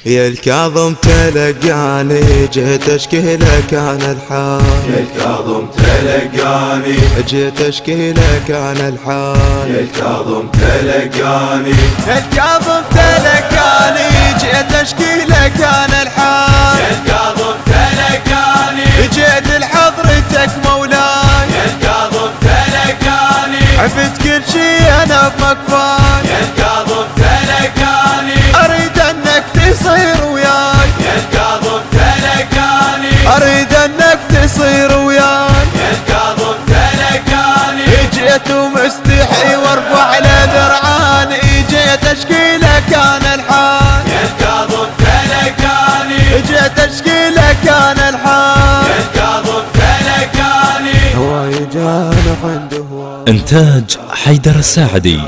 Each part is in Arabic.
يا الكاظم تلقاني جيت اشكي لك عن الحال. يا الكاظم تلقاني جيت اشكي لك عن الحال. يا الكاظم تلقاني يا الكاظم تلقاني جيت اشكي لك عن الحال. يا الكاظم تلقاني جيت لحضرتك مولاي. يا الكاظم تلقاني عفت كل شي انا بمكفاي. يا الكاظم تلقاني اريد انك تصير وياي. يا الكاظم تلقاني اريد انك تصير وياي. يا الكاظم تلقاني جيت ومستحي وارفع لذرعاني. جيت اشكي لك عن الحال. يا الكاظم تلقاني جيت اشكي لك عن الحال. يا الكاظم تلقاني هواي جانا عنده هواي. إنتاج حيدر الساعدي.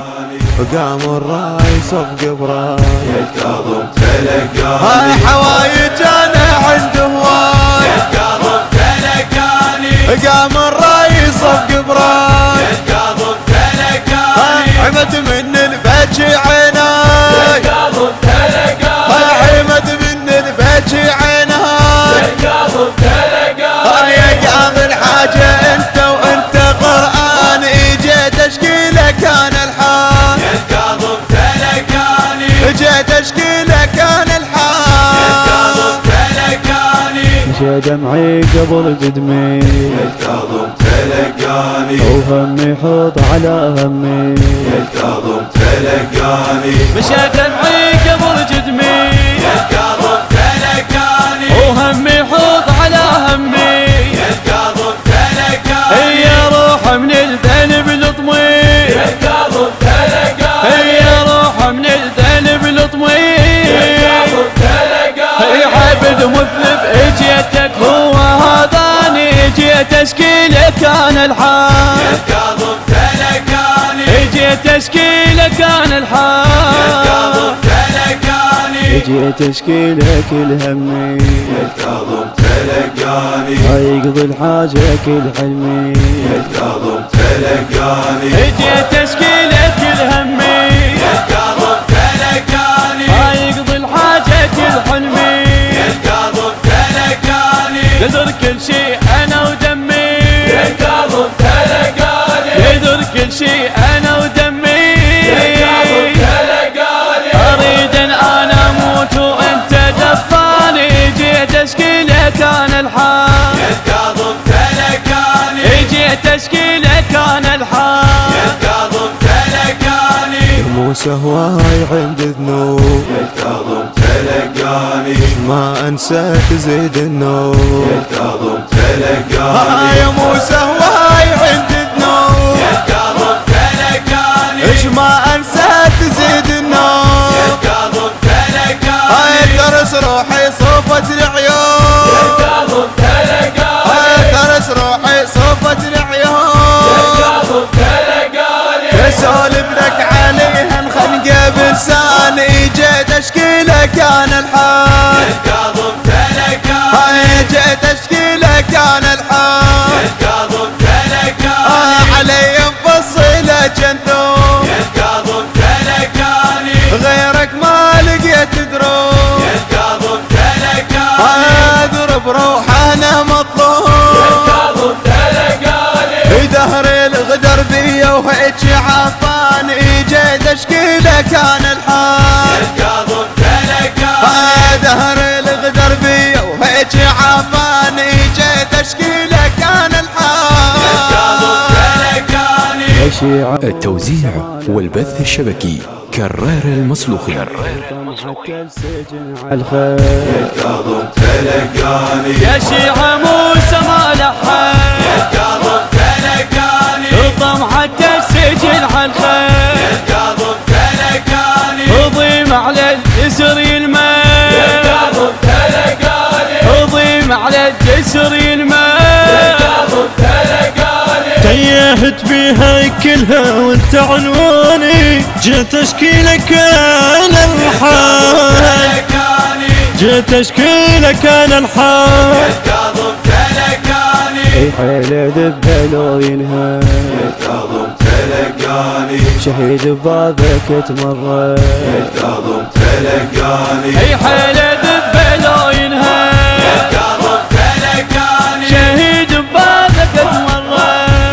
وقام الراي صف قبراي. يا الكاظم تلقاني هاي حوايج انا عنده هواي. يا الكاظم تلقاني قام الراي صف قبراي. يا الكاظم تلقاني عمد من البكي عيناي. يا الكاظم تلقاني عمد من البكي عيناي. يا الكاظم تلقاني يا قام الحاجة انت وانت قرآني. جيت اشكي لك عن الحال. يا الكاظم تلقاني جيت اشكي لك عن يا الكاظم الحال. تلقاني مشى دمعي قبل قدمي. يا الكاظم تلقاني وهمي حوض على همي. يا الكاظم تلقاني مشى دمعي قبل قدمي. يا الكاظم تلقاني وهمي حوض على همي. يا الكاظم تلقاني هي روح من الذنب لطمي. يا الكاظم تلقاني هي روح من الذنب لطمي. يا الكاظم تلقاني هي عبد مذنب اجيتك هو هذاني. جيت اشكي لك عن يا الحال. الكاظم تلقاني جيت اشكي لك عن يا الحال. الكاظم تلقاني جيت اشكي لك الهمي. يا الكاظم تلقاني يقضي الحاجة كل حلمي. يا الكاظم تلقاني جيت اشكي لك الهمي. يا الكاظم تلقاني يقضي الحاجة كل حلمي. يا الكاظم تلقاني قدر كل شي انا ودمي. يا الكاظم تلقاني قدر كل شي انا ودمي. يا الكاظم تلقاني اريد ان انا اموت وانت دفاني. جيت اشكي لك عن الحال. يا الكاظم تلقاني جيت اشكي لك عن الحال. يا الكاظم تلقاني موسى هواي عند ذنوب. يا الكاظم تلقاني ما انسى تزيد النوب. يا الكاظم تلقاني يا موسى هواي عند ذنوب. يا الكاظم تلقاني ايش ما انسى تزيد يا النوب. الكاظم تلقاني ترس روحي صوفة يا العيون. الكاظم تلقاني ترس روحي صوفة يا العيون. الكاظم تلقاني اسولف لك عليها الخنقة بلساني. جيت اشكي لك عن يا الحال. الكاظم تلقاني جيت اشكي لك عن يا الحال. الكاظم تلقاني علي مفصلة جنثوم. يا الكاظم تلقاني غيرك ما لقيت دروب. يا الكاظم تلقاني اضرب روحانه مطلوب. يا الكاظم تلقاني دهر الغدر بيا وهيك عفاني. جيت اشكي لك عن يا الحال. الكاظم تلقاني دهر الغدر بيا وهيك عفاني. جيت اشكي لك عن يا الكاظم الحال. تلقاني يشيع التوزيع والبث الشبكي كرار المصلوخي. حتى السجن على الخير. يا الكاظم تلقاني يا شيعة موسى ما لحن. يا الكاظم تلقاني الضم حتى السجن على يا الخير. الكاظم تلقاني اضيم على الجسر يا الماء. الكاظم تلقاني اضيم على الجسر يا الماء. الكاظم تلقاني تيهت بيها كلها وانت عنواني. جيت اشكي لك عن الحال. تلقاني جيت اشكي لك عن يا الحال. الكاظم تلقاني حيل ذبه لو ينهى. يا الكاظم تلقاني شهيد ببابك تمرد. يا الكاظم تلقاني تلقاني اي حيل ذب لو ينهى يا كاظم تلقاني شهيد ببابك اتمرى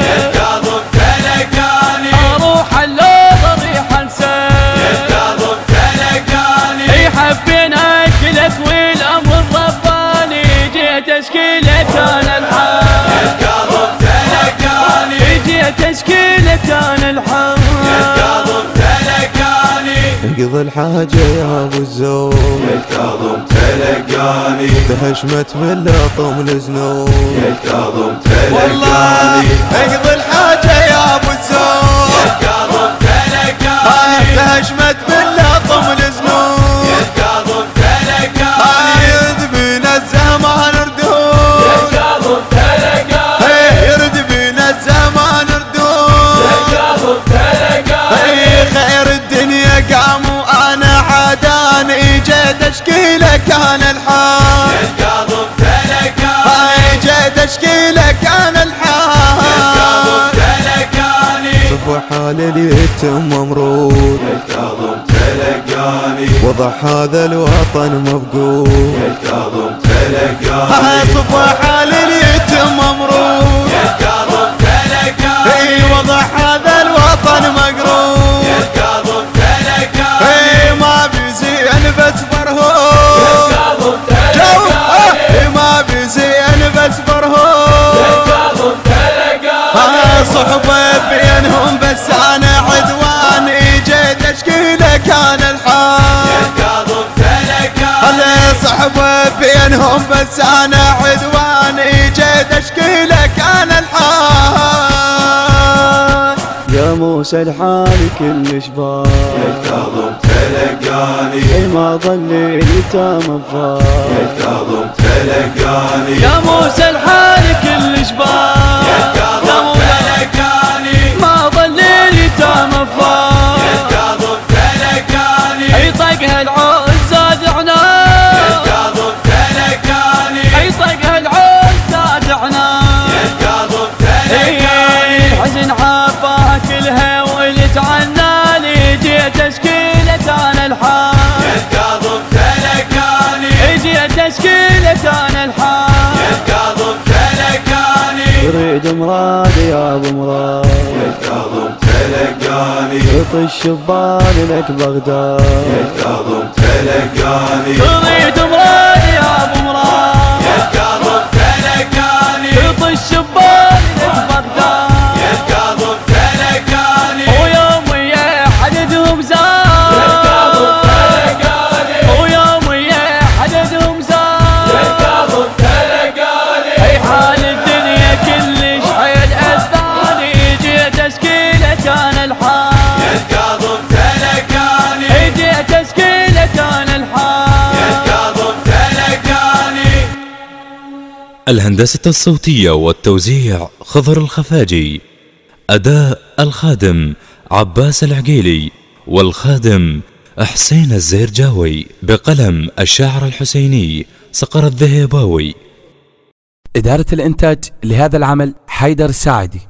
يا كاظم تلقاني اروح اللوظ اريح انسى يا كاظم تلقاني اي حبينا اكلك والامر رباني جيت اشكي لك انا الحال يا كاظم تلقاني جيت اشكي لك انا الحال يا كاظم تلقاني انقض الحاجة يا ابو الزوج يا كاظم تلقاني تهشمت من لطم الزنوب يا كاظم والله تلقاني انقض الحاجة يا ابو الزوج يا كاظم تلقاني تهشمت من لطم الزنوب يا كاظم تلقاني يرد بينا الزمان يا ردود كاظم تلقاني يرد بينا الزمان ردود يا كاظم تلقاني خير الدنيا قام وانا عاداني جيت اشكي لك انا الحال يا كاظم تلقاني جيت اشكي لك انا يا كاظم الحال تلقاني صفو حال اليتم ممرود يا كاظم تلقاني وضع هذا الوطن مفقود يا كاظم تلقاني صفو حال اليتم ممرود يا كاظم تلقاني وضع هذا الوطن مقرود يا كاظم تلقاني ما بيزين بس يا برهود كاظم تلقاني ما بيزين بس يا برهود كاظم تلقاني صحبة بينهم بس انا عدواني جيت اشكي لك انا الحال يا كاظم تلقاني صحبة بينهم بس انا عدواني جيت اشكي لك انا الحال يا موسى الحال كل شباب يا كاظم تلقاني ما ظل اليتام فار يا كاظم تلقاني يا موسى الحال كل شباب يا كاظم تلقاني ما ظل اليتام فار يا كاظم تلقاني اي طقها العود زاد يا عناه كاظم تلقاني اي طقها العود زاد عناه يا كاظم تلقاني الحزن عافاه كلها ولت عنالي جيت اشكي لك انا الحال يا كاظم تلقاني جيت اشكي لك انا الحال يا كاظم تلقاني تريد مراد يا ابو مراد يا كاظم تلقاني طش الشبان لك بغداد يا كاظم تلقاني تريد مراد يا ابو مراد يا كاظم تلقاني طش الشبان لك بغداد يا كاظم تلقاني ويوم ويا حددهم يا كاظم زاد تلقاني ويوم ويا حددهم زاد يا كاظم تلقاني اي حال الدنيا كلش حيل اذاني جيت اشكي لك انا الحال يا كاظم تلقاني جيت اشكي لك انا يا الحال كاظم تلقاني الهندسة الصوتية والتوزيع خضر الخفاجي. أداء الخادم عباس العقيلي، والخادم حسين الزيرجاوي، بقلم الشاعر الحسيني صقر الذهيباوي. إدارة الإنتاج لهذا العمل حيدر الساعدي.